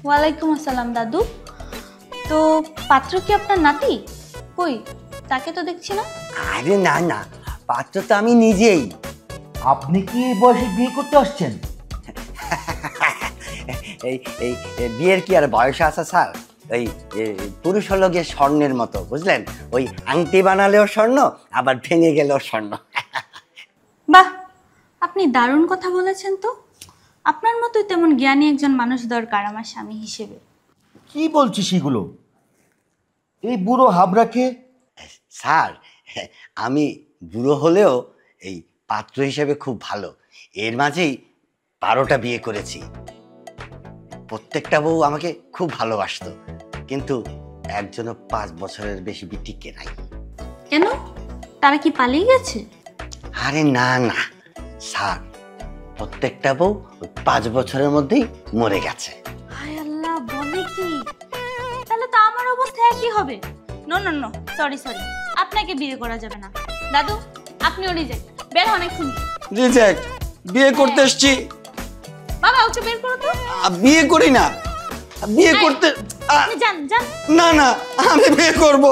ওয়ালাইকুম আসসালাম দাদু। তো পাত্র কি আপনার নাতি? কই তাকে তো দেখছি না। আরে না না, পাত্র তো আমি নিজেই। আপনি কি এই বয়সে বিয়ে করতে আসছেন? এই এই বিয়ের কি আর বয়স আছে স্যার? ওই পুরুষ হলো গিয়ে স্বর্ণের মতো, বুঝলেন? ওই আংটি বানালেও স্বর্ণ, আবার ভেঙে গেলেও স্বর্ণ। বাহ, আপনি দারুণ কথা বলেছেন তো। আপনার মতোই তেমন জ্ঞানী একজন মানুষ দরকার আমার স্বামী হিসেবে। কি বলছিস এগুলো? এই বুড়ো হাবরাকে? স্যার, আমি বুড়ো হলেও এই পাত্র হিসেবে খুব ভালো। এর মাঝেই 12টা বিয়ে করেছি। প্রত্যেকটা বউ আমাকে খুব ভালোবাসতো, কিন্তু একজনও 5 বছরের বেশি টিকে নাই। কেন, তারা কি পালিয়ে গেছে? আরে না না স্যার, প্রত্যেকটা বউ 5 বছরের মধ্যেই মরে গেছে। হায় আল্লাহ, বলে কি? তাহলে তো আমার অবস্থা একই হবে। No no no, sorry sorry, আপনাকে বিয়ে করা যাবে না। দাদু, আপনিও রিজেক্ট। বের হন এক্ষুনি। রিজেক্ট? বিয়ে করতে এসছি। বাবা, ওকে বের করো তো। বিয়ে করি না, বিয়ে করতে। আপনি যান যান। না না, আমি বিয়ে করব।